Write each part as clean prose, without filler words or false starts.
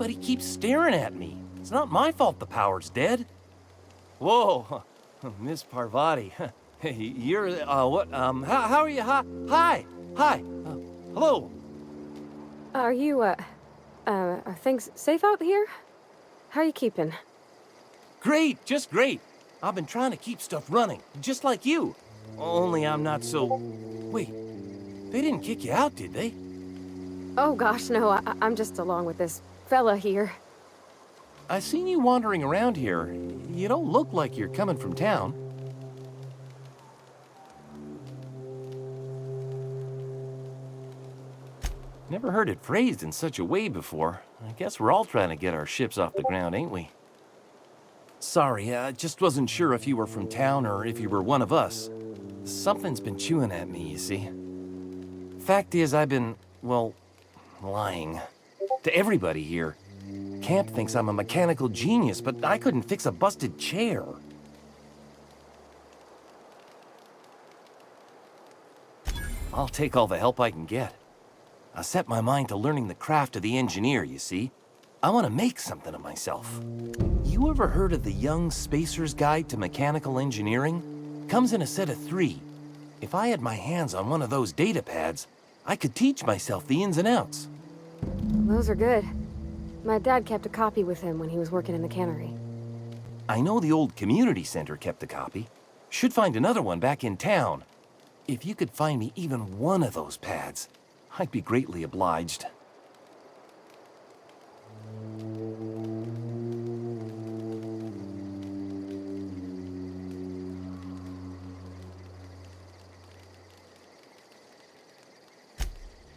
everybody keeps staring at me. It's not my fault the power's dead. Whoa, Miss Parvati. Hey, you're, how are you? Hi. Hello. Are you, are things safe out here? How are you keeping? Great, just great. I've been trying to keep stuff running, just like you. Only I'm not so... Wait, they didn't kick you out, did they? Oh gosh, no, I'm just along with this fella here. I seen you wandering around here. You don't look like you're coming from town. Never heard it phrased in such a way before. I guess we're all trying to get our ships off the ground, ain't we? Sorry, I just wasn't sure if you were from town or if you were one of us. Something's been chewing at me, you see. Fact is, I've been, well, lying. To everybody here. Camp thinks I'm a mechanical genius, but I couldn't fix a busted chair. I'll take all the help I can get. I set my mind to learning the craft of the engineer, you see. I want to make something of myself. You ever heard of the Young Spacer's Guide to Mechanical Engineering? Comes in a set of 3. If I had my hands on one of those data pads, I could teach myself the ins and outs. Those are good. My dad kept a copy with him when he was working in the cannery. I know the old community center kept a copy. Should find another one back in town. If you could find me even one of those pads, I'd be greatly obliged.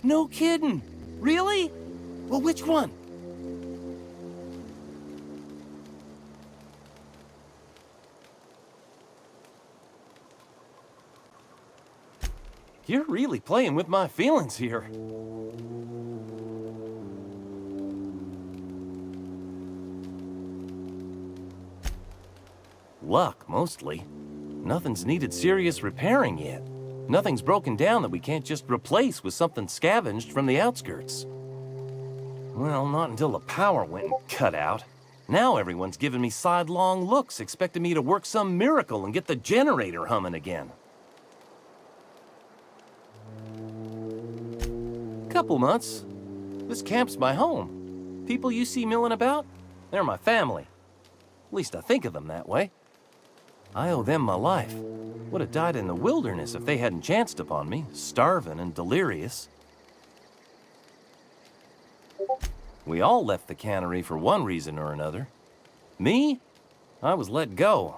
No kidding! Really? Well, which one? You're really playing with my feelings here. Luck, mostly. Nothing's needed serious repairing yet. Nothing's broken down that we can't just replace with something scavenged from the outskirts. Well, not until the power went and cut out. Now everyone's giving me sidelong looks, expecting me to work some miracle and get the generator humming again. Couple months. This camp's my home. People you see milling about, they're my family. At least I think of them that way. I owe them my life. Would have died in the wilderness if they hadn't chanced upon me, starving and delirious. We all left the cannery for one reason or another. Me? I was let go,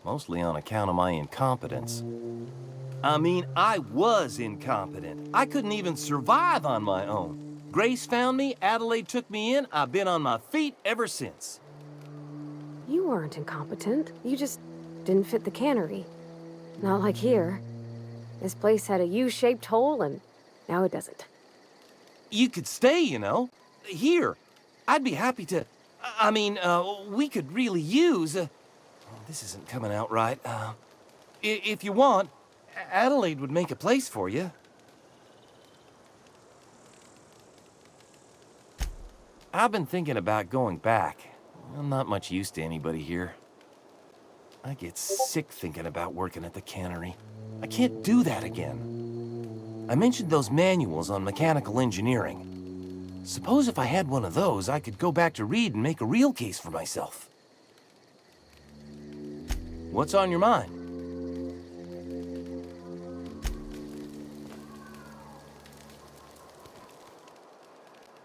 mostly on account of my incompetence. I mean, I was incompetent. I couldn't even survive on my own. Grace found me, Adelaide took me in, I've been on my feet ever since. You weren't incompetent. You just didn't fit the cannery. Not like here. This place had a U-shaped hole, and now it doesn't. You could stay, you know. Here. I'd be happy to... I mean, we could really use... this isn't coming out right. If you want, Adelaide would make a place for you. I've been thinking about going back. I'm not much use to anybody here. I get sick thinking about working at the cannery. I can't do that again. I mentioned those manuals on mechanical engineering. Suppose if I had one of those, I could go back to read and make a real case for myself. What's on your mind?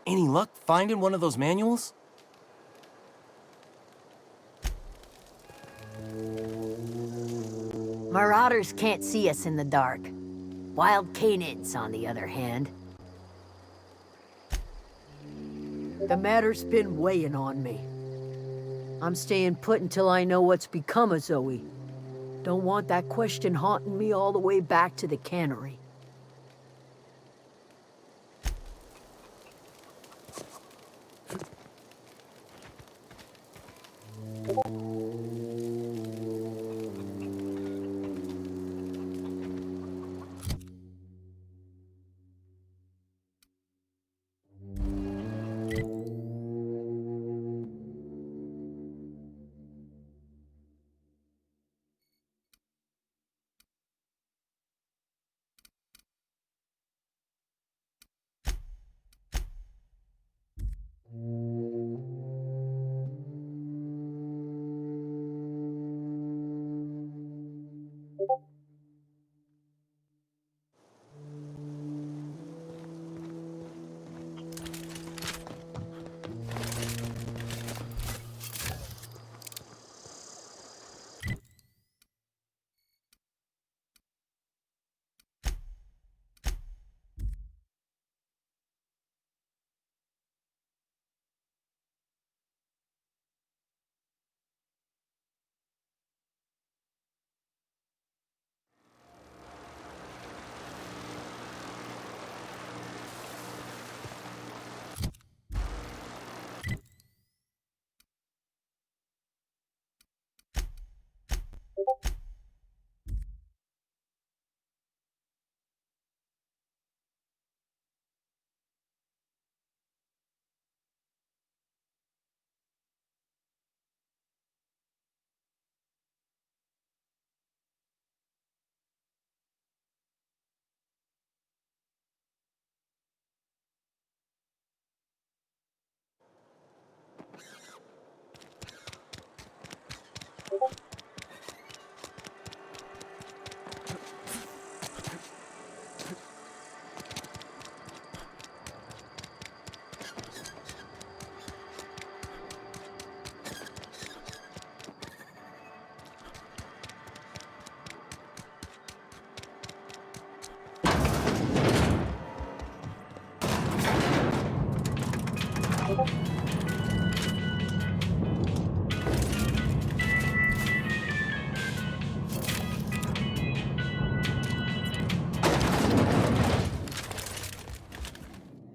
Any luck finding one of those manuals? Marauders can't see us in the dark. Wild canids, on the other hand. The matter's been weighing on me. I'm staying put until I know what's become of Zoe. Don't want that question haunting me all the way back to the cannery.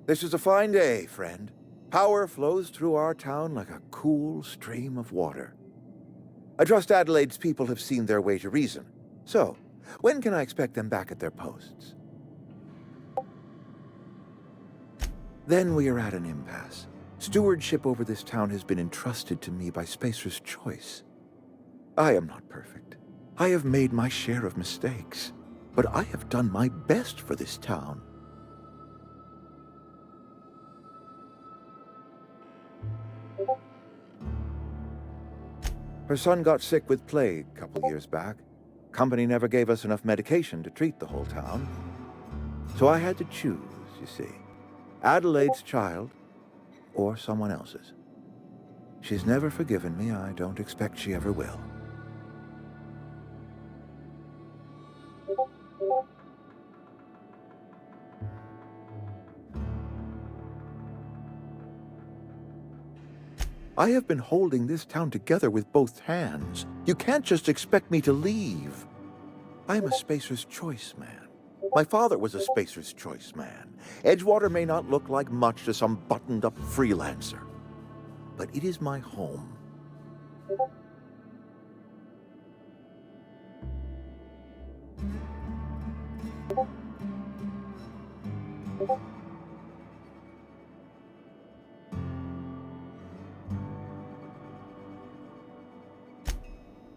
This is a fine day, friend. Power flows through our town like a cool stream of water. I trust Adelaide's people have seen their way to reason. So, when can I expect them back at their posts? Then we are at an impasse. Stewardship over this town has been entrusted to me by Spacer's Choice. I am not perfect. I have made my share of mistakes, but I have done my best for this town. Her son got sick with plague a couple years back. Company never gave us enough medication to treat the whole town. So I had to choose, you see. Adelaide's child or someone else's. She's never forgiven me. I don't expect she ever will. I have been holding this town together with both hands. You can't just expect me to leave. I am a Spacer's Choice man. My father was a Spacer's Choice man. Edgewater may not look like much to some buttoned-up freelancer, but it is my home.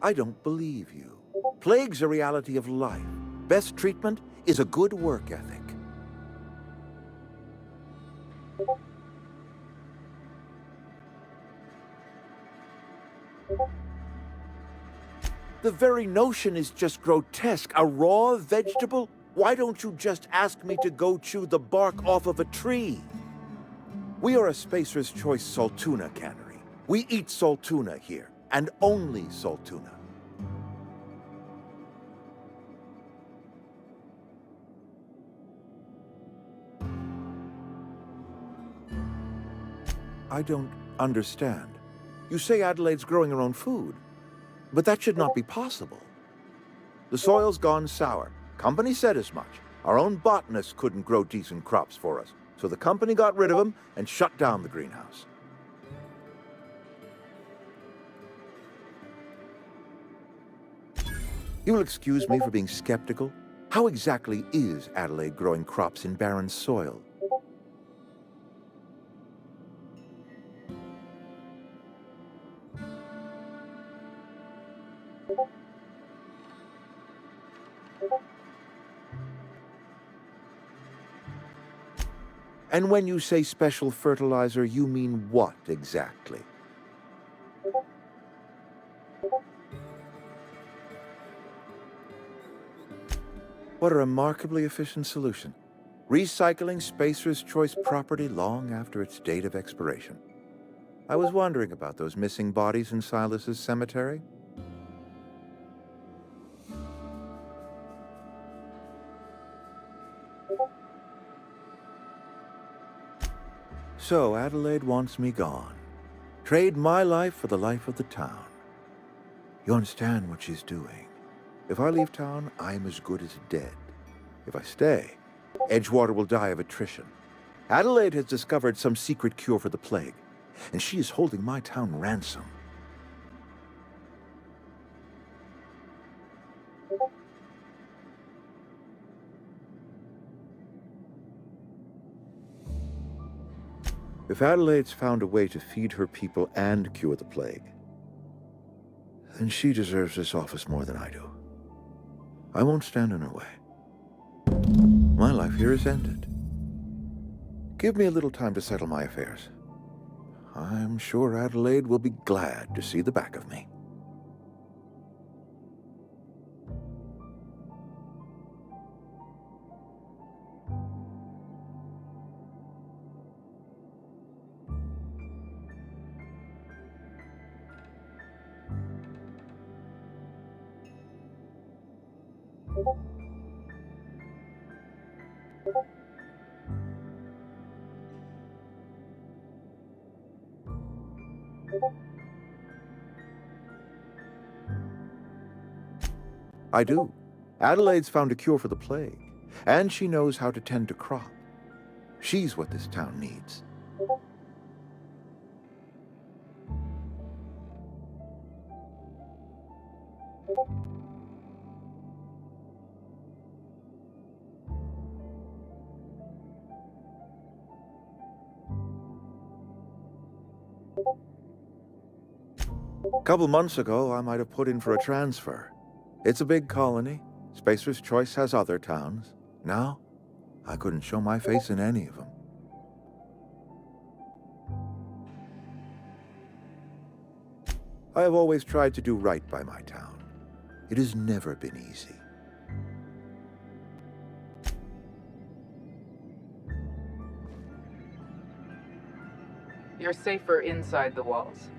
I don't believe you. Plague's a reality of life. Best treatment is a good work ethic. The very notion is just grotesque. A raw vegetable? Why don't you just ask me to go chew the bark off of a tree? We are a Spacer's Choice saltuna cannery. We eat saltuna here, and only saltuna. I don't understand. You say Adelaide's growing her own food, but that should not be possible. The soil's gone sour. Company said as much. Our own botanists couldn't grow decent crops for us, so the company got rid of them and shut down the greenhouse. You will excuse me for being skeptical. How exactly is Adelaide growing crops in barren soil? And when you say special fertilizer, you mean what exactly? What a remarkably efficient solution. Recycling Spacer's Choice property long after its date of expiration. I was wondering about those missing bodies in Silas's cemetery. So Adelaide wants me gone. Trade my life for the life of the town. You understand what she's doing. If I leave town, I'm as good as dead. If I stay, Edgewater will die of attrition. Adelaide has discovered some secret cure for the plague, and she is holding my town ransom. If Adelaide's found a way to feed her people and cure the plague, then she deserves this office more than I do. I won't stand in her way. My life here is ended. Give me a little time to settle my affairs. I'm sure Adelaide will be glad to see the back of me. I do. Adelaide's found a cure for the plague, and she knows how to tend a crop. She's what this town needs. A couple months ago, I might have put in for a transfer. It's a big colony. Spacer's Choice has other towns. Now, I couldn't show my face in any of them. I have always tried to do right by my town. It has never been easy. You're safer inside the walls.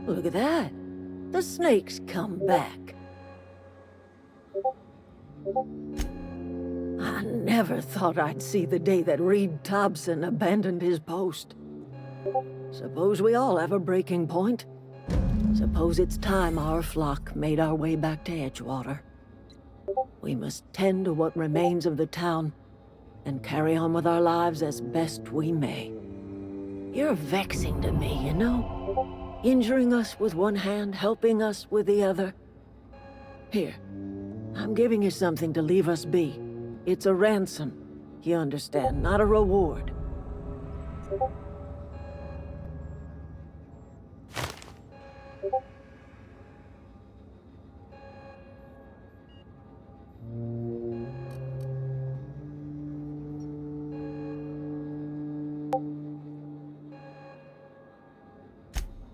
Look at that. The snake's come back. I never thought I'd see the day that Reed Thompson abandoned his post. Suppose we all have a breaking point. Suppose it's time our flock made our way back to Edgewater. We must tend to what remains of the town and carry on with our lives as best we may. You're vexing to me, you know? Injuring us with one hand, helping us with the other. Here, I'm giving you something to leave us be. It's a ransom, you understand, not a reward.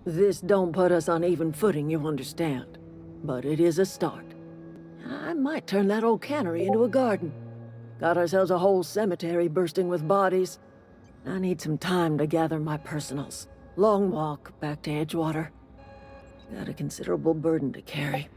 This don't put us on even footing, you understand. But it is a start. I might turn that old cannery into a garden. Got ourselves a whole cemetery bursting with bodies. I need some time to gather my personals. Long walk back to Edgewater. Got a considerable burden to carry.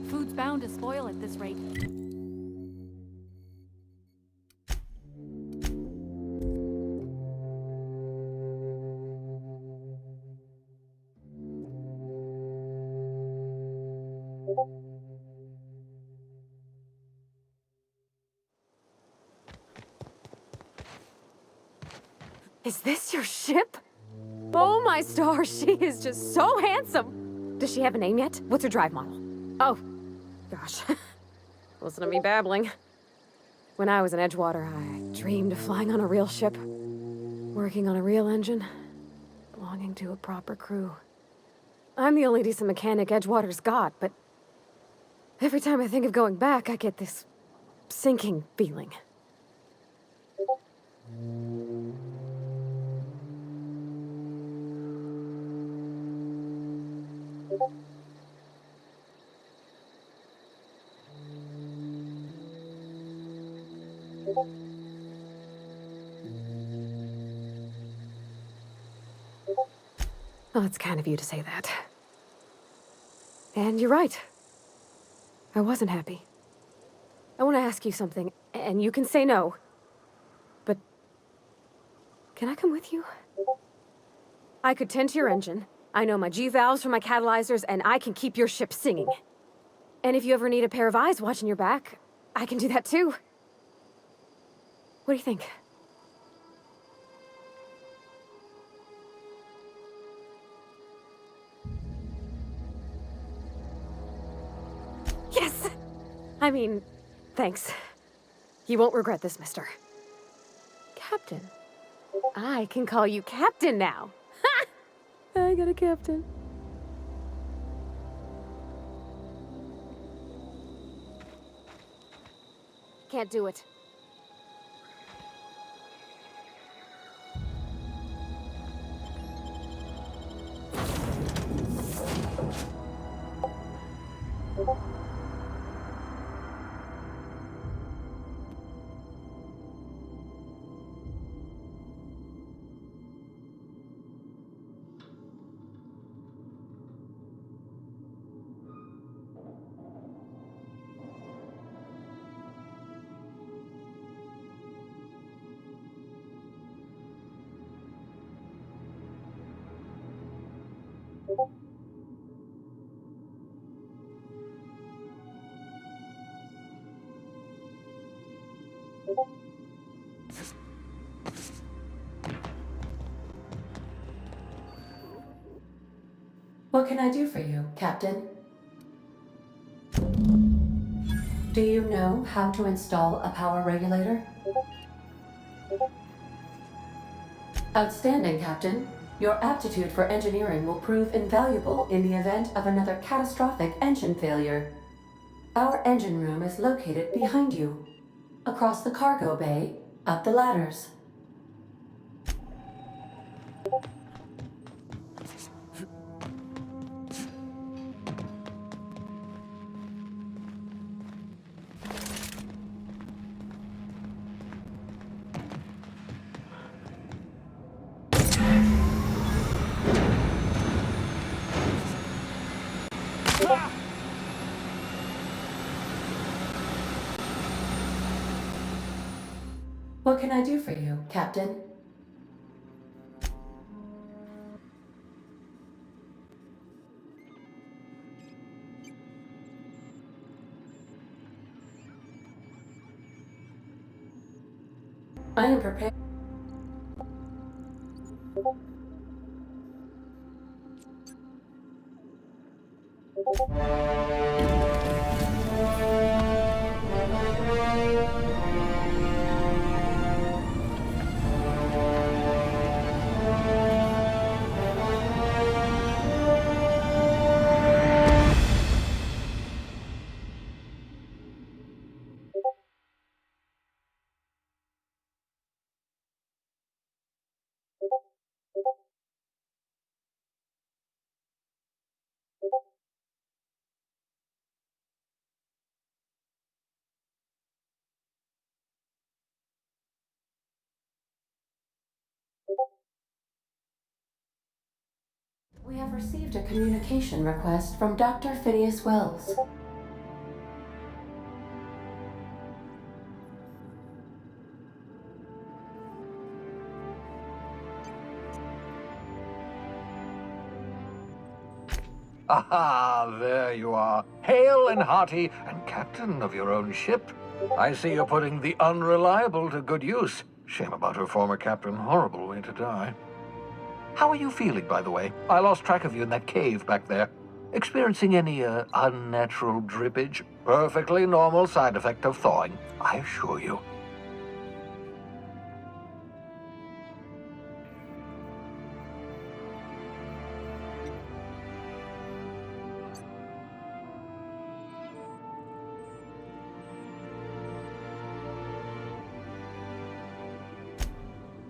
Food's bound to spoil at this rate. Is this your ship? Oh my stars, she is just so handsome! Does she have a name yet? What's her drive model? Oh, gosh. Listen to me babbling. When I was in Edgewater, I dreamed of flying on a real ship, working on a real engine, belonging to a proper crew. I'm the only decent mechanic Edgewater's got, but every time I think of going back, I get this sinking feeling. Well, it's kind of you to say that. And you're right. I wasn't happy. I want to ask you something, and you can say no. But can I come with you? I could tend to your engine. I know my G-valves from my catalyzers, and I can keep your ship singing. And if you ever need a pair of eyes watching your back, I can do that too. What do you think? Yes! I mean, thanks. You won't regret this, mister. Captain. I can call you Captain now. Ha! I got a captain. Can't do it. What can I do for you, Captain? Do you know how to install a power regulator? Outstanding, Captain. Your aptitude for engineering will prove invaluable in the event of another catastrophic engine failure. Our engine room is located behind you, across the cargo bay, up the ladders. What can I do for you, Captain? I am prepared. We have received a communication request from Dr. Phineas Wells. Aha, there you are. Hale and hearty, and captain of your own ship. I see you're putting the unreliable to good use. Shame about her former captain. Horrible way to die. How are you feeling, by the way? I lost track of you in that cave back there. Experiencing any, unnatural drippage? Perfectly normal side effect of thawing, I assure you.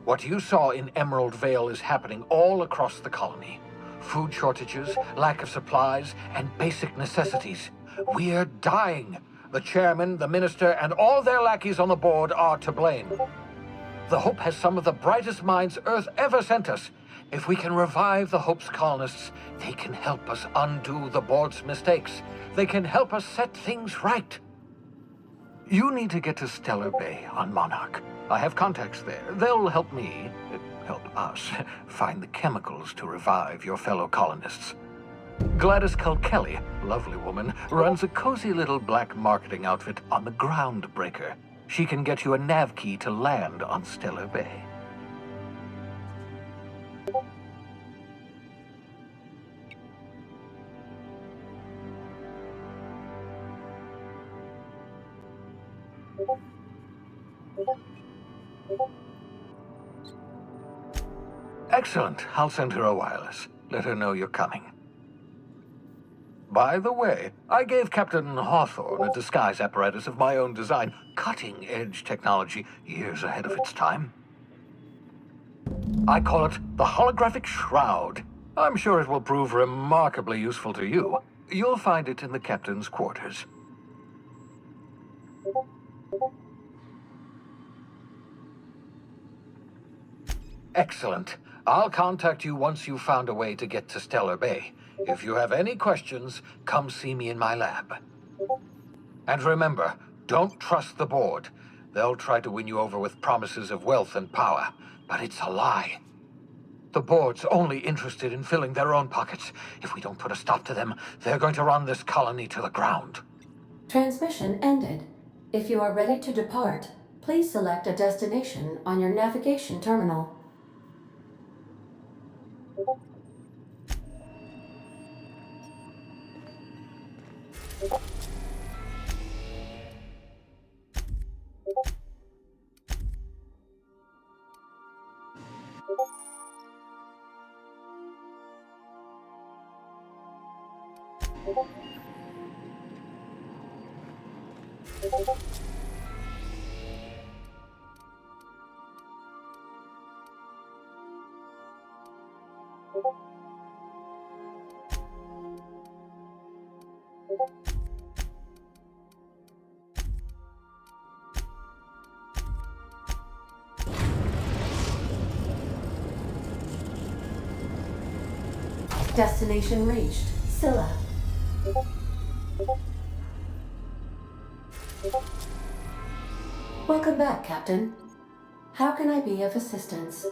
What you saw in Emerald Vale is happening all across the colony. Food shortages, lack of supplies, and basic necessities. We're dying. The chairman, the minister, and all their lackeys on the board are to blame. The Hope has some of the brightest minds Earth ever sent us. If we can revive the Hope's colonists, they can help us undo the board's mistakes. They can help us set things right. You need to get to Stellar Bay on Monarch. I have contacts there. They'll help me help us, find the chemicals to revive your fellow colonists. Gladys Kelly, lovely woman, runs a cozy little black marketing outfit on the Groundbreaker. She can get you a nav key to land on Stellar Bay. Excellent. I'll send her a wireless. Let her know you're coming. By the way, I gave Captain Hawthorne a disguise apparatus of my own design. Cutting-edge technology, years ahead of its time. I call it the Holographic Shroud. I'm sure it will prove remarkably useful to you. You'll find it in the captain's quarters. Excellent. I'll contact you once you've found a way to get to Stellar Bay. If you have any questions, come see me in my lab. And remember, don't trust the board. They'll try to win you over with promises of wealth and power, but it's a lie. The board's only interested in filling their own pockets. If we don't put a stop to them, they're going to run this colony to the ground. Transmission ended. If you are ready to depart, please select a destination on your navigation terminal. Destination reached. Scylla. Welcome back, Captain. How can I be of assistance?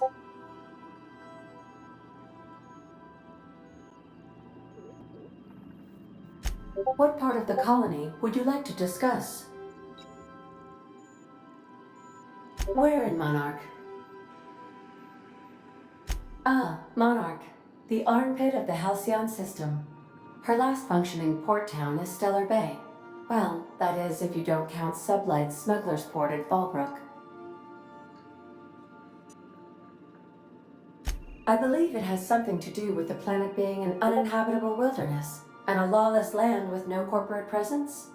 What part of the colony would you like to discuss? Where in Monarch? Ah, Monarch. The armpit of the Halcyon system. Her last functioning port town is Stellar Bay. Well, that is if you don't count Sublight's smuggler's port at Fallbrook. I believe it has something to do with the planet being an uninhabitable wilderness and a lawless land with no corporate presence.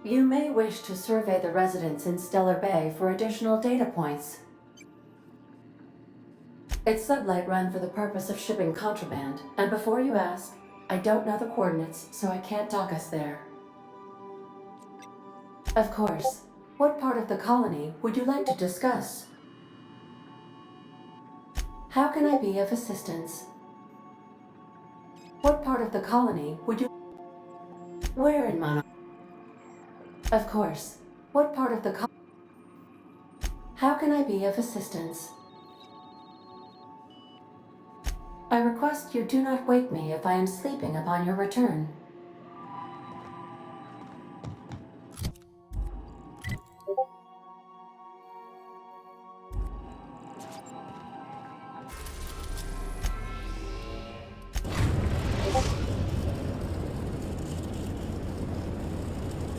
You may wish to survey the residents in Stellar Bay for additional data points. It's Sublight run for the purpose of shipping contraband, and before you ask, I don't know the coordinates, so I can't dock us there. Of course. What part of the colony would you like to discuss? How can I be of assistance? What part of the colony would you... Where in Monarch? Of course. What part of the colony... How can I be of assistance? I request you do not wake me if I am sleeping upon your return.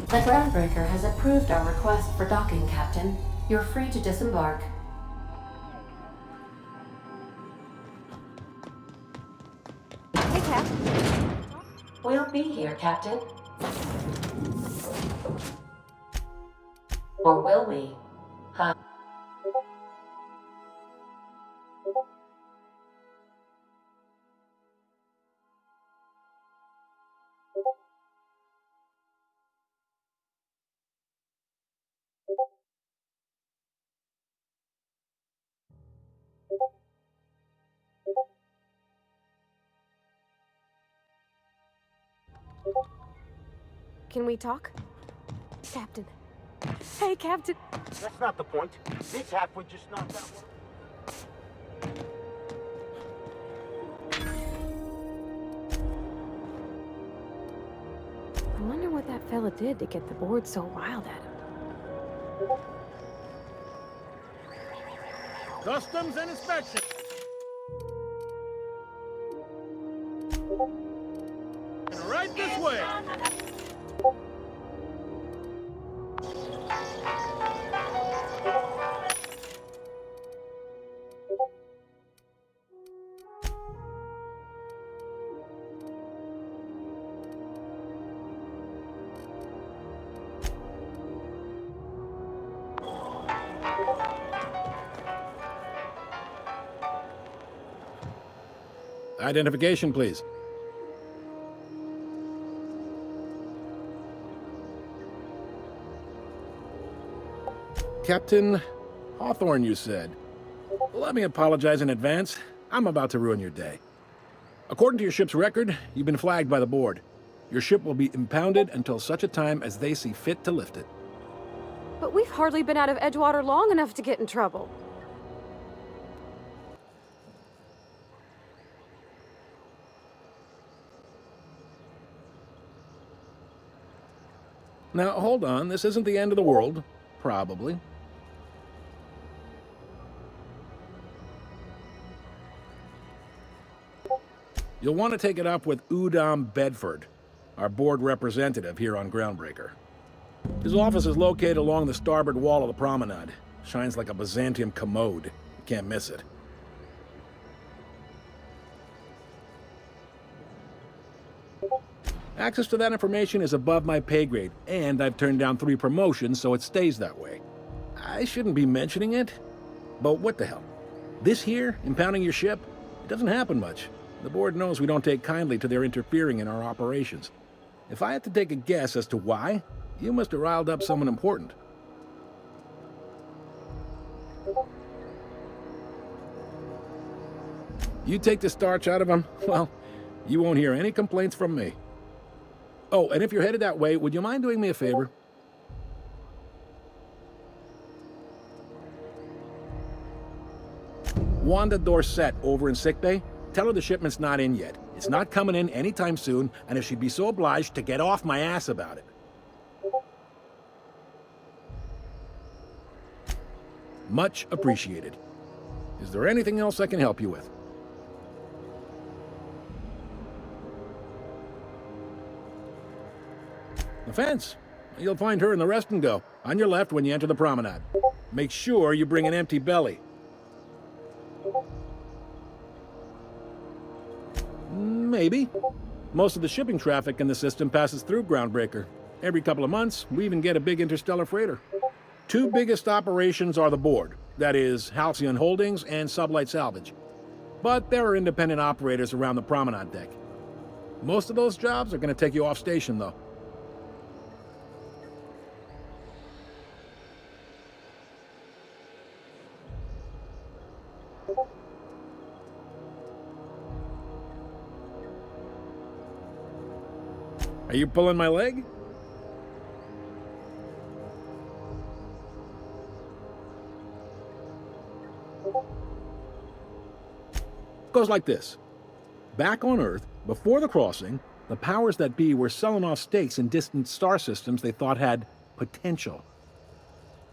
The Groundbreaker has approved our request for docking, Captain. You're free to disembark. Hey, Cap. We'll be here, Captain. Or will we? Huh? Can we talk? Captain. Hey, Captain. That's not the point. This half would just knock that one. that fella did to get the board so riled at him. Customs and inspection. Right this way. Identification, please. Captain Hawthorne, you said. Let me apologize in advance. I'm about to ruin your day. According to your ship's record, you've been flagged by the board. Your ship will be impounded until such a time as they see fit to lift it. But we've hardly been out of Edgewater long enough to get in trouble. Now, hold on. This isn't the end of the world. Probably. You'll want to take it up with Udom Bedford, our board representative here on Groundbreaker. His office is located along the starboard wall of the promenade. Shines like a Byzantium commode. You can't miss it. Access to that information is above my pay grade, and I've turned down 3 promotions, so it stays that way. I shouldn't be mentioning it, but what the hell? This here, impounding your ship, it doesn't happen much. The board knows we don't take kindly to their interfering in our operations. If I had to take a guess as to why, you must have riled up someone important. You take the starch out of them, well, you won't hear any complaints from me. Oh, and if you're headed that way, would you mind doing me a favor? Wanda Dorset over in sickbay, tell her the shipment's not in yet. It's not coming in anytime soon, and if she'd be so obliged to get off my ass about it. Much appreciated. Is there anything else I can help you with? The fence. You'll find her in the rest and go, on your left when you enter the promenade. Make sure you bring an empty belly. Maybe. Most of the shipping traffic in the system passes through Groundbreaker. Every couple of months, we even get a big interstellar freighter. 2 biggest operations are the board. That is, Halcyon Holdings and Sublight Salvage. But there are independent operators around the promenade deck. Most of those jobs are going to take you off station, though. Are you pulling my leg? Goes like this. Back on Earth, before the crossing, the powers that be were selling off stakes in distant star systems they thought had potential.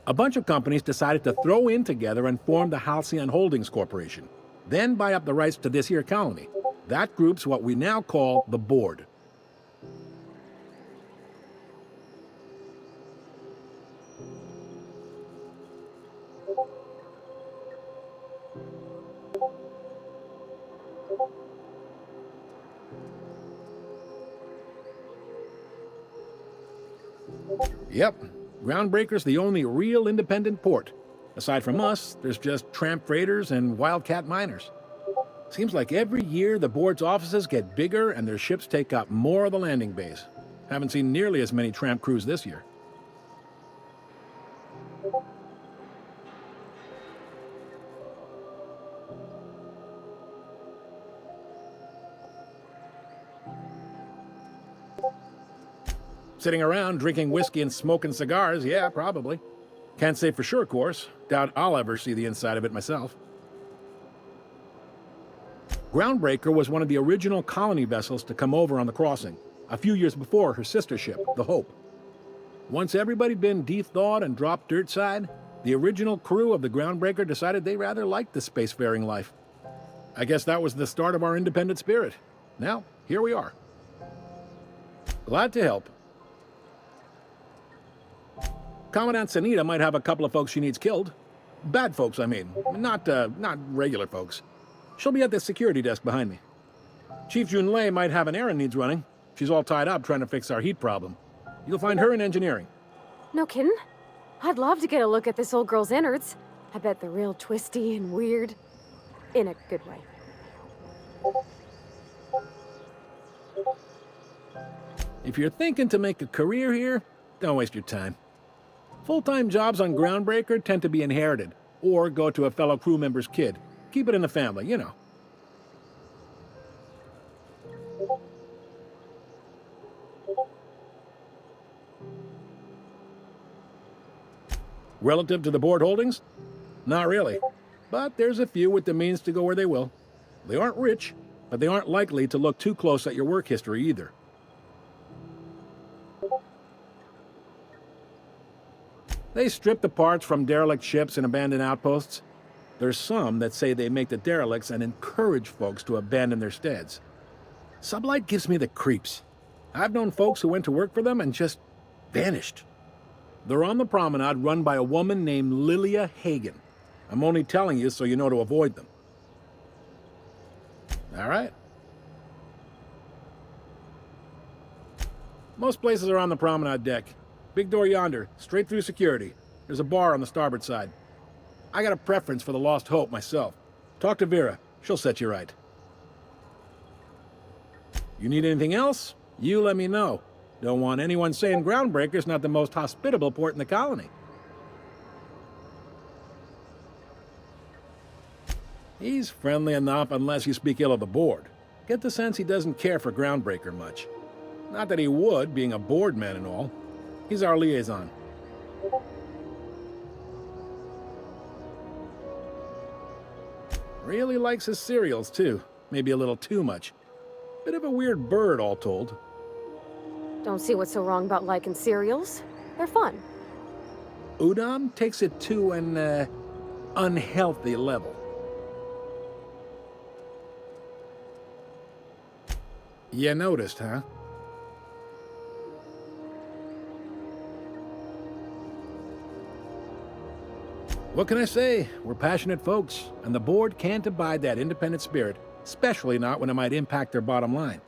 A bunch of companies decided to throw in together and form the Halcyon Holdings Corporation, then buy up the rights to this here colony. That group's what we now call the board. Yep, Groundbreaker's the only real independent port. Aside from us, there's just tramp freighters and wildcat miners. Seems like every year the board's offices get bigger and their ships take up more of the landing base. Haven't seen nearly as many tramp crews this year. Sitting around drinking whiskey and smoking cigars, yeah, probably. Can't say for sure, of course. Doubt I'll ever see the inside of it myself. Groundbreaker was one of the original colony vessels to come over on the crossing, a few years before her sister ship, the Hope. Once everybody'd been de-thawed and dropped dirt side, the original crew of the Groundbreaker decided they rather liked the spacefaring life. I guess that was the start of our independent spirit. Now, here we are. Glad to help. Commandant Sanita might have a couple of folks she needs killed. Bad folks, I mean. Not regular folks. She'll be at the security desk behind me. Chief Junlei might have an errand needs running. She's all tied up trying to fix our heat problem. You'll find her in engineering. No kidding? I'd love to get a look at this old girl's innards. I bet they're real twisty and weird. In a good way. If you're thinking to make a career here, don't waste your time. Full-time jobs on Groundbreaker tend to be inherited, or go to a fellow crew member's kid. Keep it in the family, you know. Relative to the board holdings? Not really. But there's a few with the means to go where they will. They aren't rich, but they aren't likely to look too close at your work history either. They strip the parts from derelict ships and abandoned outposts. There's some that say they make the derelicts and encourage folks to abandon their steads. Sublight gives me the creeps. I've known folks who went to work for them and just vanished. They're on the promenade run by a woman named Lilia Hagen. I'm only telling you so you know to avoid them. All right. Most places are on the promenade deck. Big door yonder, straight through security. There's a bar on the starboard side. I got a preference for the Lost Hope myself. Talk to Vera. She'll set you right. You need anything else? You let me know. Don't want anyone saying Groundbreaker's not the most hospitable port in the colony. He's friendly enough unless you speak ill of the board. Get the sense he doesn't care for Groundbreaker much. Not that he would, being a board man and all. He's our liaison. Really likes his cereals, too. Maybe a little too much. Bit of a weird bird, all told. Don't see what's so wrong about liking cereals. They're fun. Udon takes it to an, unhealthy level. You noticed, huh? What can I say? We're passionate folks, and the board can't abide that independent spirit, especially not when it might impact their bottom line.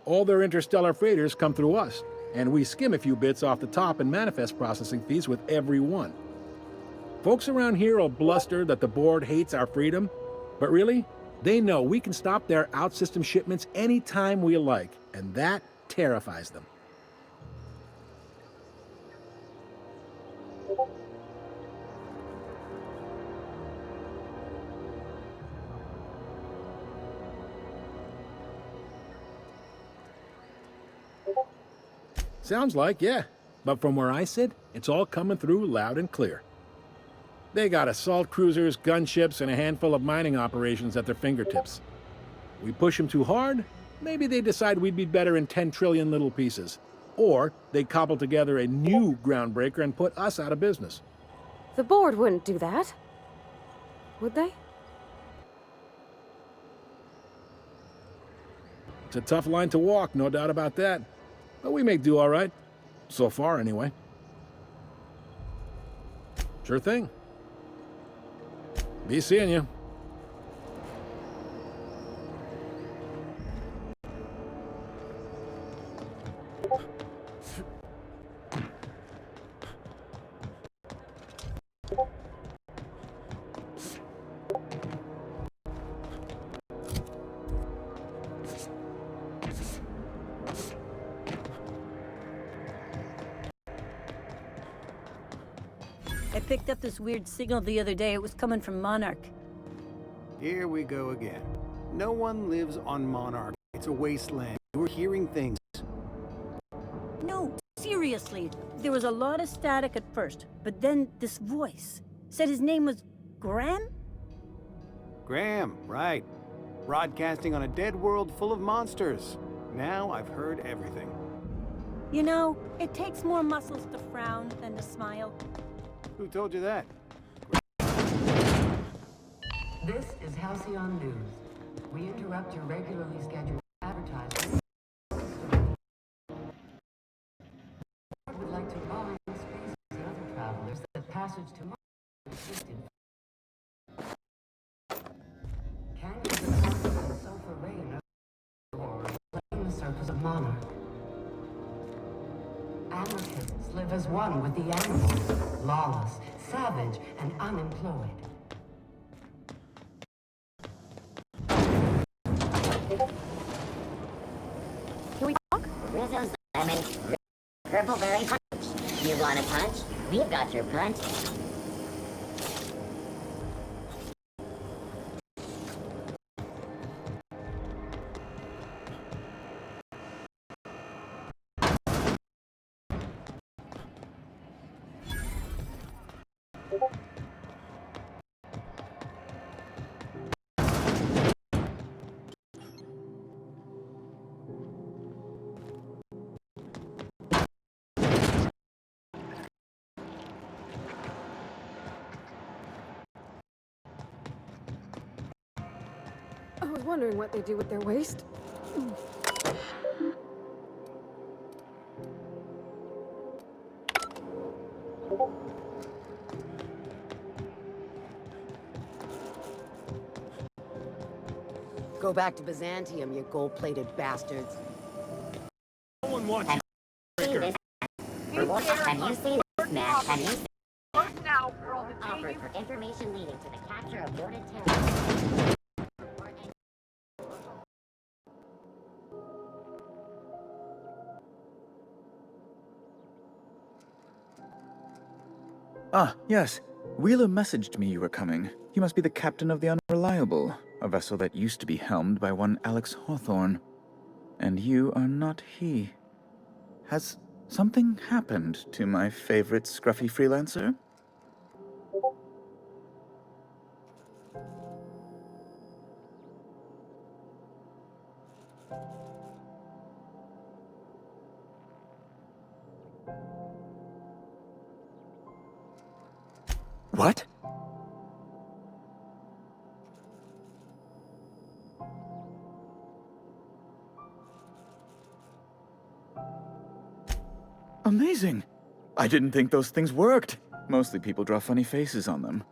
All their interstellar freighters come through us, and we skim a few bits off the top in manifest processing fees with every one. Folks around here will bluster that the board hates our freedom, but really, they know we can stop their out-system shipments anytime we like, and that terrifies them. Sounds like, yeah. But from where I sit, it's all coming through loud and clear. They got assault cruisers, gunships, and a handful of mining operations at their fingertips. We push them too hard, maybe they decide we'd be better in 10 trillion little pieces. Or they cobble together a new Groundbreaker and put us out of business. The board wouldn't do that. Would they? It's a tough line to walk, no doubt about that. But we make do all right. So far, anyway. Sure thing. Be seeing you. I picked up this weird signal the other day. It was coming from Monarch. Here we go again. No one lives on Monarch. It's a wasteland. We're hearing things. No, seriously. There was a lot of static at first, but then this voice said his name was Graham? Graham, right. Broadcasting on a dead world full of monsters. Now I've heard everything. You know, it takes more muscles to frown than to smile. Who told you that? This is HSIANG News. We interrupt your regularly scheduled advertising. I would like to remind spaces and other travelers that passage to Mars is restricted. Canyons of acid and sulfur rain or playing the surface of Mana. Anarchists live as one with the animals, lawless, savage, and unemployed. Can we talk? Rizzo's lemon, purple berry punch. You want a punch? We've got your punch. I was wondering what they do with their waste. Go back to Byzantium, you gold-plated bastards. Have you seen this map? Have you seen offered for information leading to the capture of boarded terrorists? Ah, yes. Wheeler messaged me you were coming. He must be the captain of the Unreliable, a vessel that used to be helmed by one Alex Hawthorne. And you are not he. Has something happened to my favorite scruffy freelancer? What? Amazing! I didn't think those things worked. Mostly people draw funny faces on them.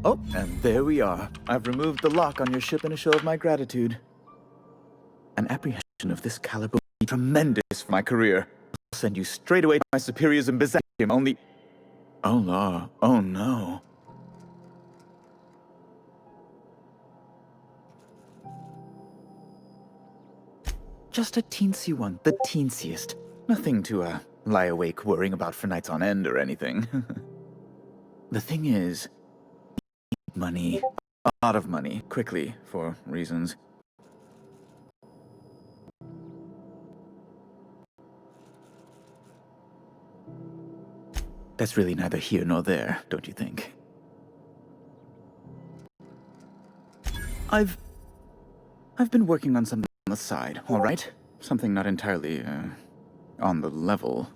Oh, and there we are. I've removed the lock on your ship in a show of my gratitude. An apprehension of this caliber would be tremendous for my career. I'll send you straight away to my superiors in Byzantium, only... Oh, law. Oh, no. Just a teensy one, the teensiest. Nothing to, lie awake worrying about for nights on end or anything. The thing is, money. A lot of money, quickly, for reasons. That's really neither here nor there, don't you think? I've been working on something on the side, all right? Something not entirely, on the level.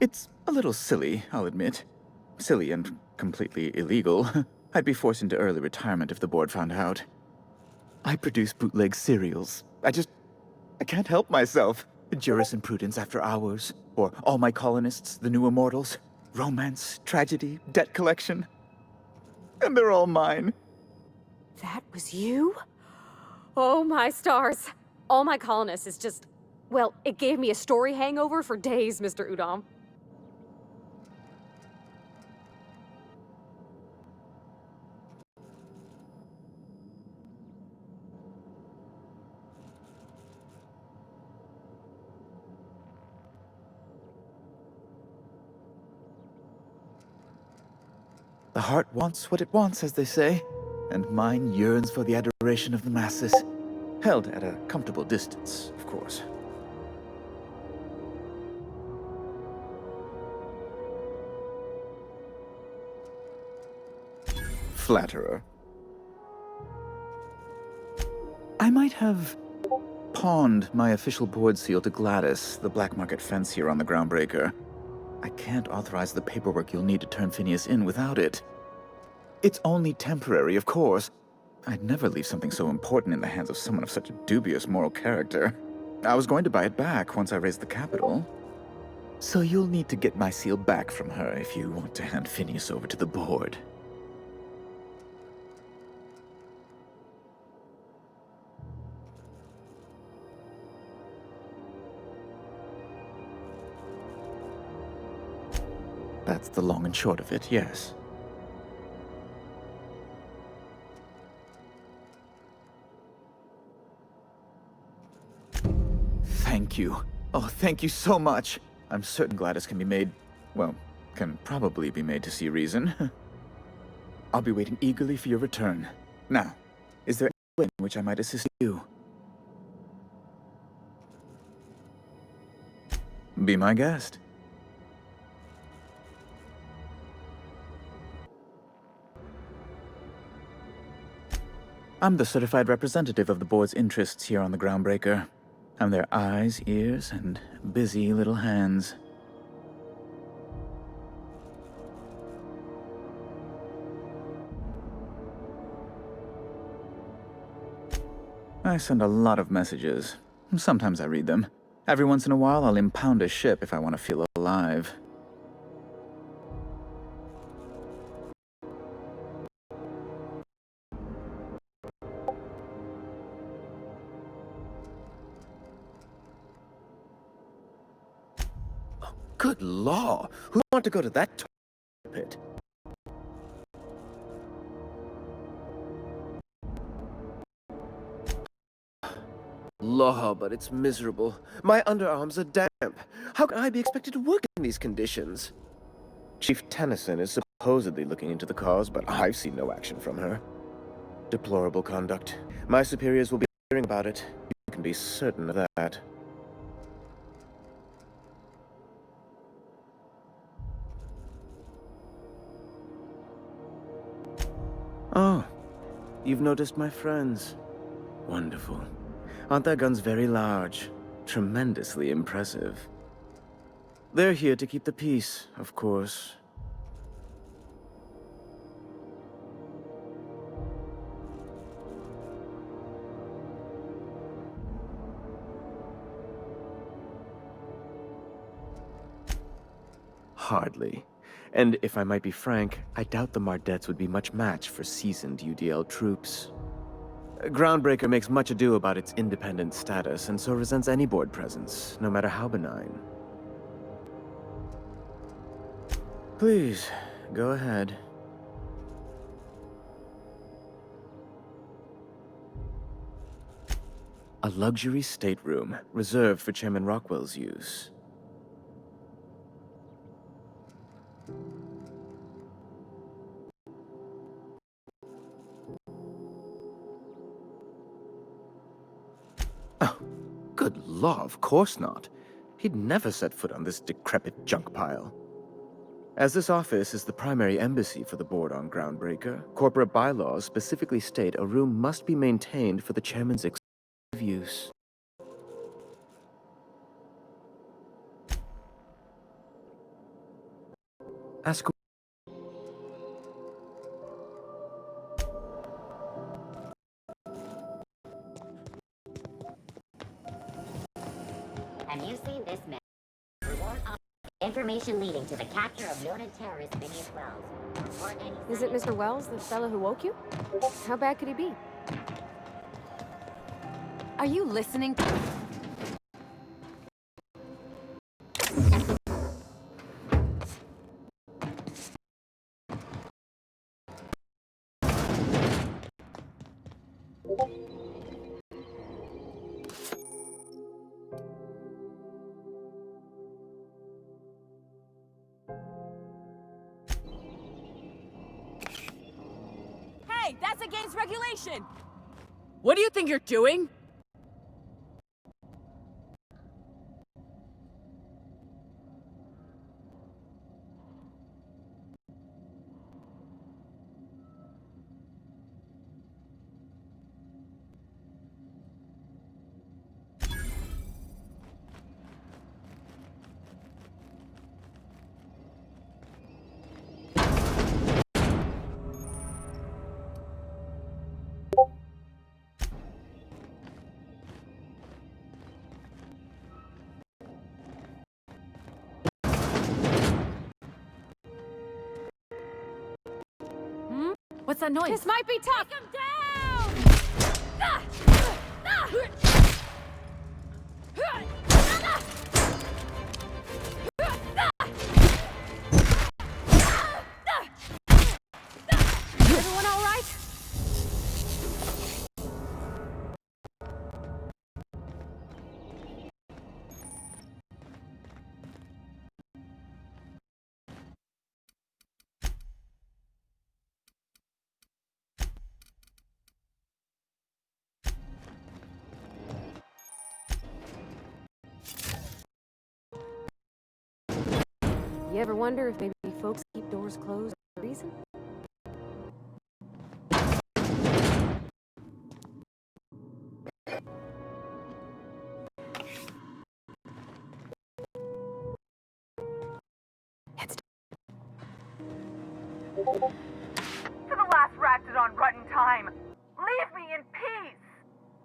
It's a little silly, I'll admit. Silly and completely illegal. I'd be forced into early retirement if the board found out. I produce bootleg serials. I can't help myself. Jurisprudence After Hours, or All My Colonists, The New Immortals. Romance, tragedy, debt collection. And they're all mine. That was you? Oh my stars. All My Colonists is just... Well, it gave me a story hangover for days, Mr. Udom. The heart wants what it wants, as they say, and mine yearns for the adoration of the masses. Held at a comfortable distance, of course. Flatterer. I might have pawned my official board seal to Gladys, the black market fence here on the Groundbreaker. I can't authorize the paperwork you'll need to turn Phineas in without it. It's only temporary, of course. I'd never leave something so important in the hands of someone of such a dubious moral character. I was going to buy it back once I raised the capital. So you'll need to get my seal back from her if you want to hand Phineas over to the board. That's the long and short of it, yes. Thank you. Oh, thank you so much. I'm certain Gladys can be made, well, can probably be made to see reason. I'll be waiting eagerly for your return. Now, is there any way in which I might assist you? Be my guest. I'm the certified representative of the board's interests here on the Groundbreaker. I'm their eyes, ears, and busy little hands. I send a lot of messages. Sometimes I read them. Every once in a while, I'll impound a ship if I want to feel alive. Good law! Who want to go to that pit? Law, but it's miserable. My underarms are damp. How can I be expected to work in these conditions? Chief Tennyson is supposedly looking into the cause, but I've seen no action from her. Deplorable conduct. My superiors will be hearing about it. You can be certain of that. Oh, you've noticed my friends. Wonderful. Aren't their guns very large? Tremendously impressive. They're here to keep the peace, of course. Hardly. And if I might be frank, I doubt the Mardettes would be much match for seasoned UDL troops. Groundbreaker makes much ado about its independent status, and so resents any board presence, no matter how benign. Please, go ahead. A luxury stateroom, reserved for Chairman Rockwell's use. Oh, good law, of course not. He'd never set foot on this decrepit junk pile. As this office is the primary embassy for the board on Groundbreaker, corporate bylaws specifically state a room must be maintained for the chairman's exclusive use. Ask Have you seen this map? Report on information leading to the capture of noted terrorist Phineas Wells. Report any Is it Mr. Wells, the fellow who woke you? How bad could he be? Are you listening? Hey, that's against regulation! What do you think you're doing? What's that noise? This might be tough. Take him down! Everyone all right? You ever wonder if maybe folks keep doors closed for a reason? To the last ratchet on rotten time, leave me in peace!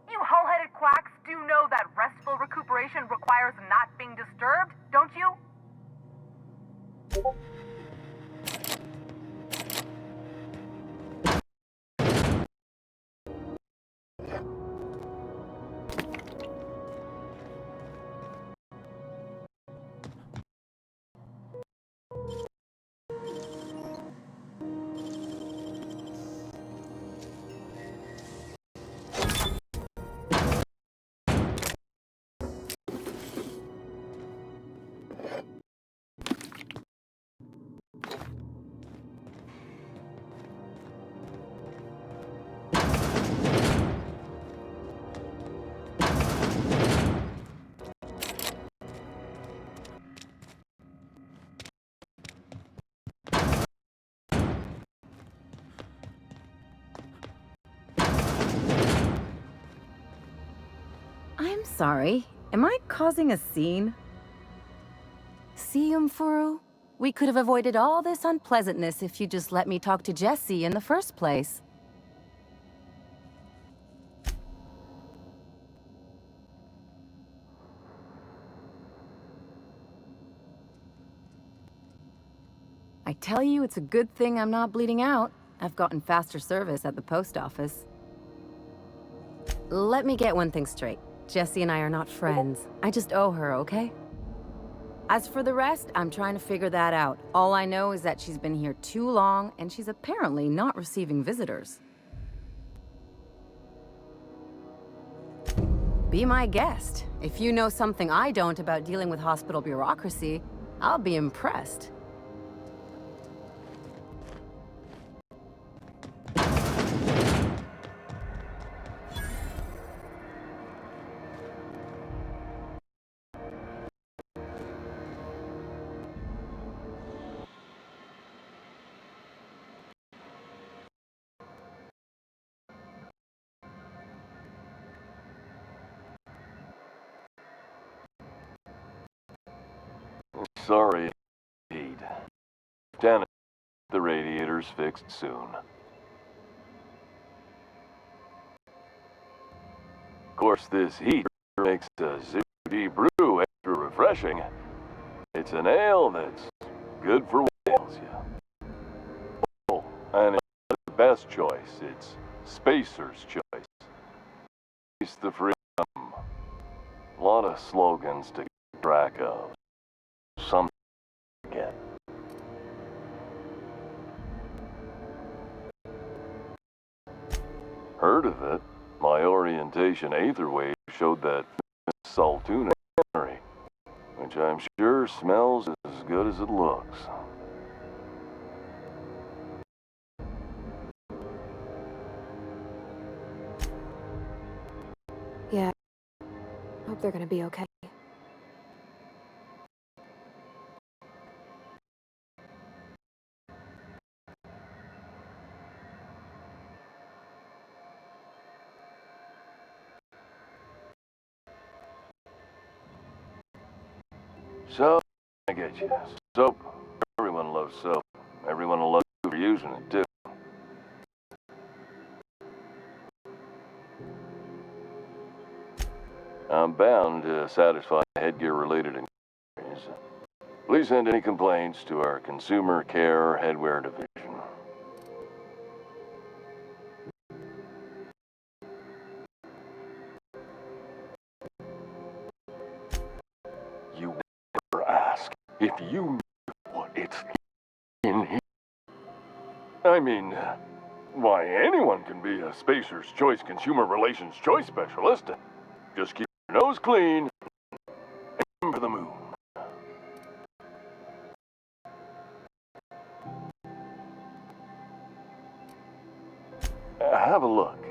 You hull-headed quacks do know that restful recuperation requires not being disturbed, don't you? I'm sorry. Am I causing a scene? See, Umfuru? We could have avoided all this unpleasantness if you just let me talk to Jesse in the first place. I tell you, it's a good thing I'm not bleeding out. I've gotten faster service at the post office. Let me get one thing straight. Jesse and I are not friends. I just owe her, okay? As for the rest, I'm trying to figure that out. All I know is that she's been here too long, and she's apparently not receiving visitors. Be my guest. If you know something I don't about dealing with hospital bureaucracy, I'll be impressed. Sorry, heat. Janet, the radiator's fixed soon. Of course, this heat makes a zippy brew extra refreshing. It's an ale that's good for whales, yeah. Oh, and it's the best choice. It's Spacer's choice. It's the freedom. A lot of slogans to keep track of. Some get. Heard of it? My orientation aetherwave showed that Saltuna Cannery, which I'm sure smells as good as it looks. Yeah. Hope they're gonna be okay. So, I get you. Soap. Everyone loves soap. Everyone will love you for using it, too. I'm bound to satisfy headgear-related inquiries. Please send any complaints to our Consumer Care Headwear Division. If you knew what it's in here. I mean, why, anyone can be a Spacer's Choice Consumer Relations Choice Specialist. Just keep your nose clean and aim for the moon. Have a look.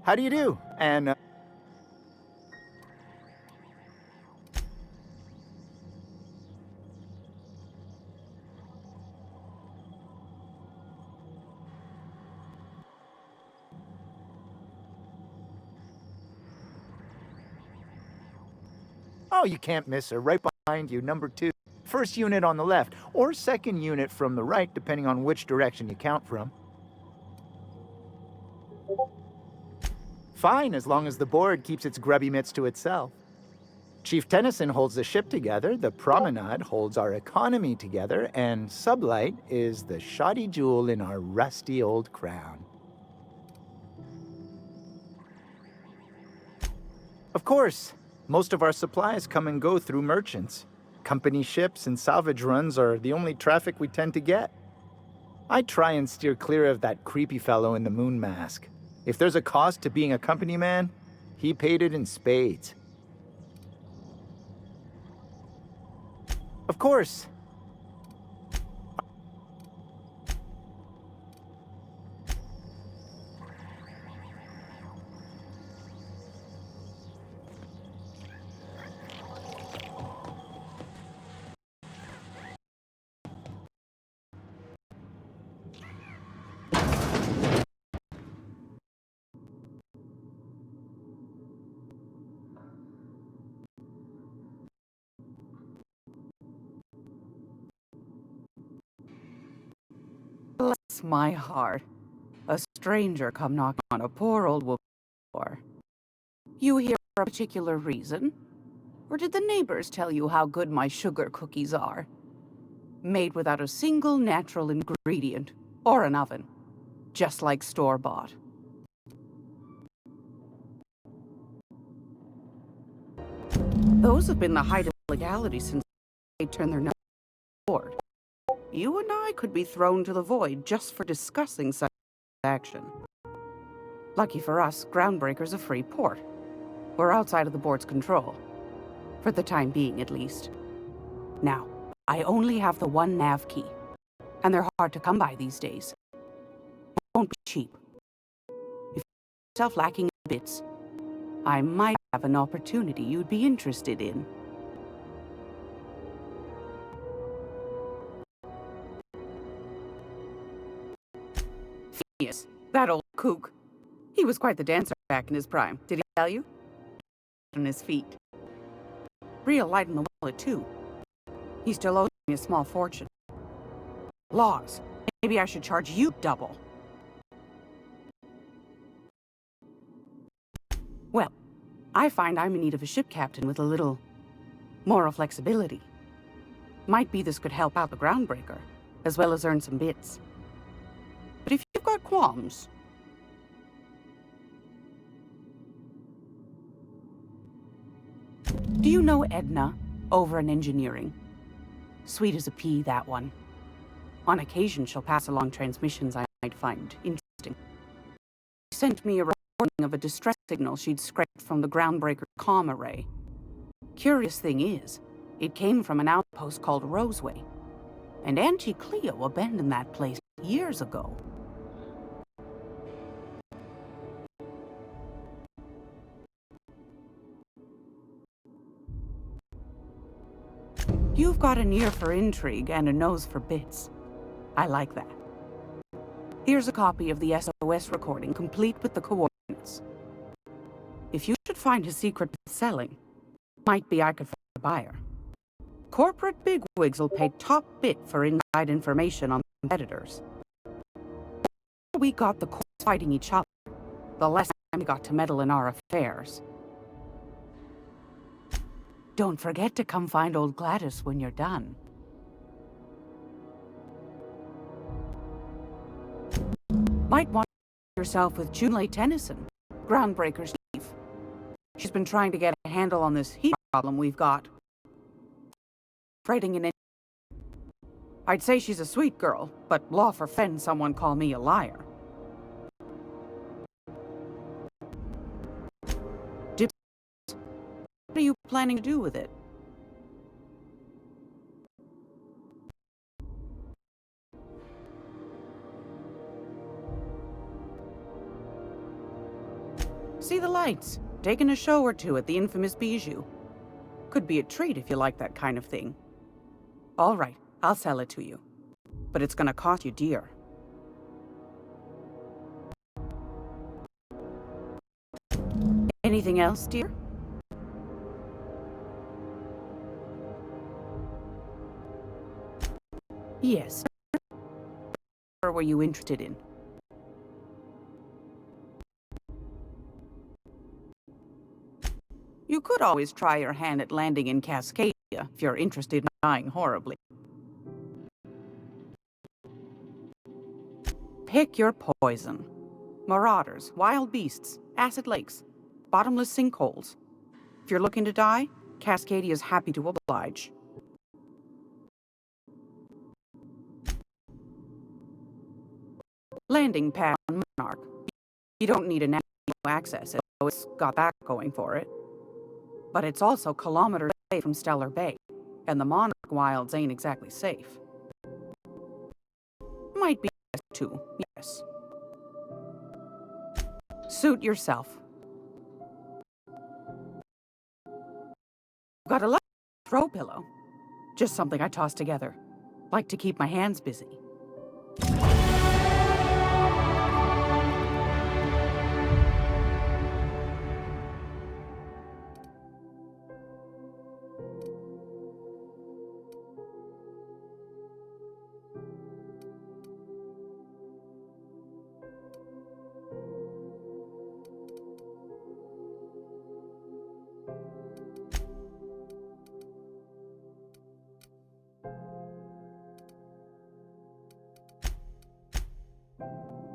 How do you do? And, oh, you can't miss her. Right behind you, number 2. First unit on the left, or second unit from the right, depending on which direction you count from. Fine, as long as the board keeps its grubby mitts to itself. Chief Tennyson holds the ship together, the Promenade holds our economy together, and Sublight is the shoddy jewel in our rusty old crown. Of course, most of our supplies come and go through merchants. Company ships and salvage runs are the only traffic we tend to get. I try and steer clear of that creepy fellow in the moon mask. If there's a cost to being a company man, he paid it in spades. Of course. Bless my heart. A stranger come knocking on a poor old woman's door. You here for a particular reason? Or did the neighbors tell you how good my sugar cookies are? Made without a single natural ingredient, or an oven. Just like store-bought. Those have been the height of legality since they turned their nose on the board. You and I could be thrown to the void just for discussing such action. Lucky for us, Groundbreaker's a free port. We're outside of the board's control. For the time being, at least. Now, I only have the one nav key. And they're hard to come by these days. It won't be cheap. If you're yourself lacking in bits, I might have an opportunity you'd be interested in. Yes, that old kook. He was quite the dancer back in his prime. Did he tell you? On his feet. Real light in the wallet, too. He still owes me a small fortune. Laws. Maybe I should charge you double. Well, I find I'm in need of a ship captain with a little moral flexibility. Might be this could help out the Groundbreaker, as well as earn some bits. But if you've got qualms... Do you know Edna, over in engineering? Sweet as a pea, that one. On occasion, she'll pass along transmissions I might find interesting. She sent me a recording of a distress signal she'd scraped from the Groundbreaker comm array. Curious thing is, it came from an outpost called Roseway. And Auntie Cleo abandoned that place years ago. You've got an ear for intrigue and a nose for bits. I like that. Here's a copy of the SOS recording, complete with the coordinates. If you should find his secret selling, might be I could find a buyer. Corporate bigwigs will pay top bit for inside information on competitors. The more we got the courts fighting each other, the less time we got to meddle in our affairs. Don't forget to come find old Gladys when you're done. Might want to yourself with Chun Tennyson, Groundbreaker's chief. She's been trying to get a handle on this heat problem we've got. Fighting in it. I'd say she's a sweet girl, but law forfend someone call me a liar. What are you planning to do with it? See the lights. Taking a show or two at the infamous Bijou. Could be a treat if you like that kind of thing. All right, I'll sell it to you. But it's gonna cost you dear. Anything else, dear? Yes. Or were you interested in? You could always try your hand at landing in Cascadia if you're interested in dying horribly. Pick your poison. Marauders, wild beasts, acid lakes, bottomless sinkholes. If you're looking to die, Cascadia's happy to oblige. Landing pad on Monarch. You don't need a navigable access, so it's got that going for it. But it's also kilometers away from Stellar Bay, and the Monarch wilds ain't exactly safe. Might be best too, yes. Suit yourself. Got a throw pillow. Just something I toss together. Like to keep my hands busy.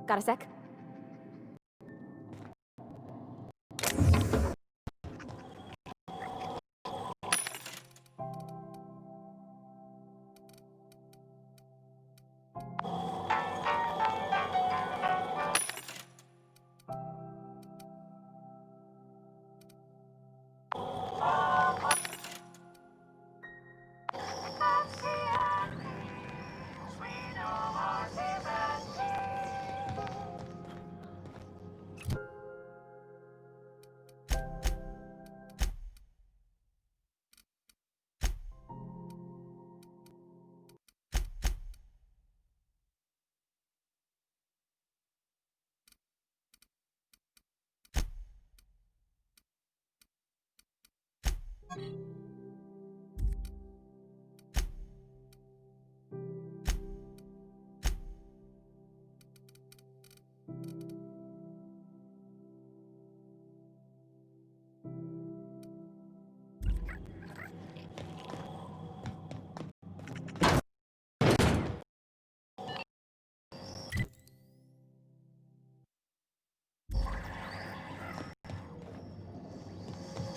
Got a sec?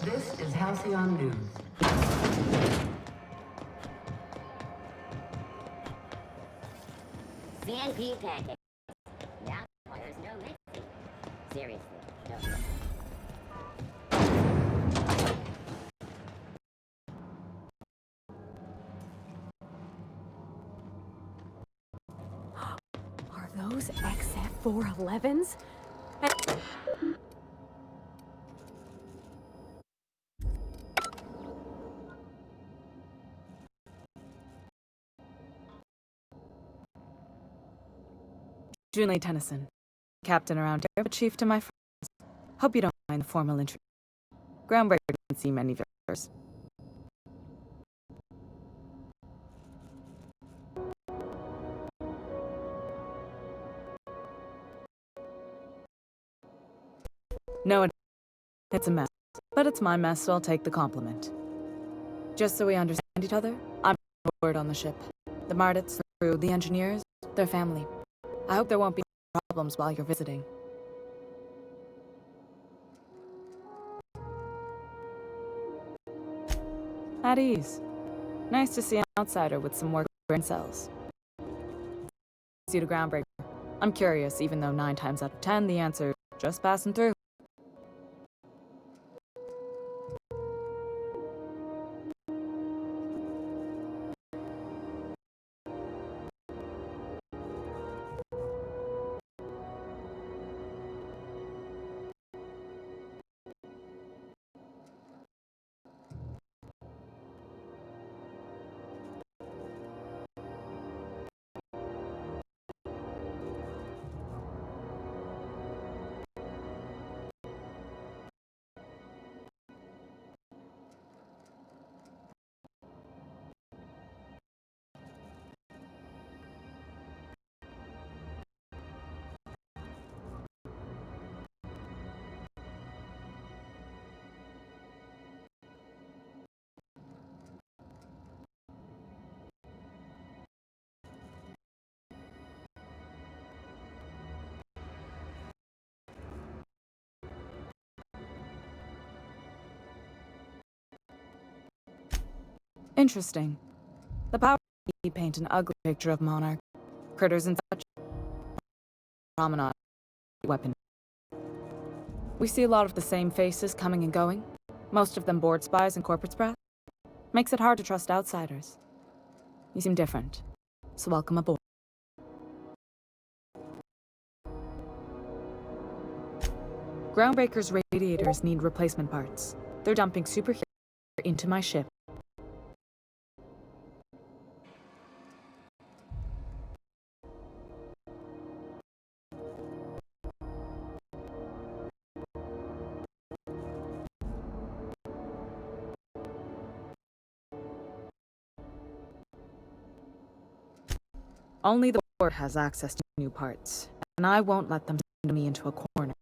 This is Halcyon News. CNP package. Now there's no mixing. Seriously, no. Are those XF411s? Junlei Tennyson. Captain around here, but chief to my friends. Hope you don't mind the formal intro. Groundbreaker didn't see many visitors. No, it's a mess. But it's my mess, so I'll take the compliment. Just so we understand each other, I'm aboard on the ship. The Mardits, the crew, the engineers, their family. I hope there won't be problems while you're visiting. At ease. Nice to see an outsider with some work brain cells. See to Groundbreaker. I'm curious, even though 9 times out of 10 the answer is just passing through. Interesting. The power paint an ugly picture of Monarch. Critters and such. Promenade weapon. We see a lot of the same faces coming and going. Most of them board spies and corporate brats. Makes it hard to trust outsiders. You seem different, so welcome aboard. Groundbreaker's radiators need replacement parts. They're dumping superheroes into my ship. Only the board has access to new parts, and I won't let them send me into a corner.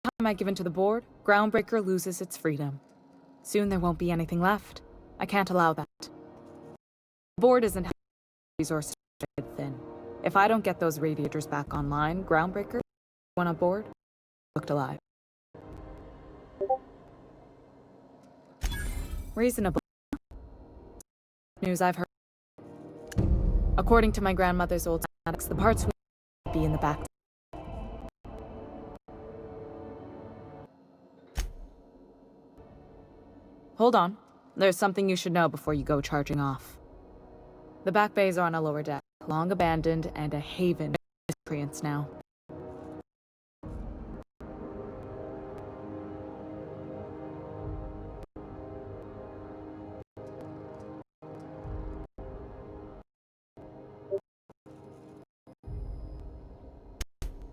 Time I give in to the board, Groundbreaker loses its freedom. Soon there won't be anything left. I can't allow that. The board isn't resources thin. If I don't get those radiators back online, Groundbreaker, one on board, looked alive. Reasonable. News I've heard. According to my grandmother's old schematics, the parts will be in the back. Hold on. There's something you should know before you go charging off. The back bays are on a lower deck, long abandoned and a haven for miscreants now.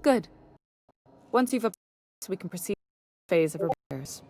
Good. Once you've updated, we can proceed to the phase of repairs.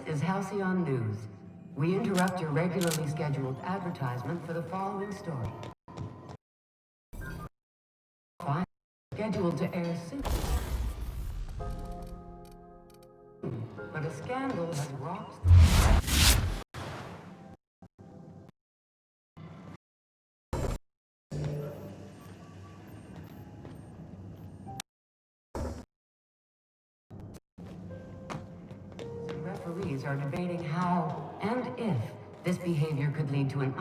This is Halcyon News. We interrupt your regularly scheduled advertisement for the following story. Fine. Scheduled to air soon. But a scandal has rocked the... Referees are debating how and if this behavior could lead to an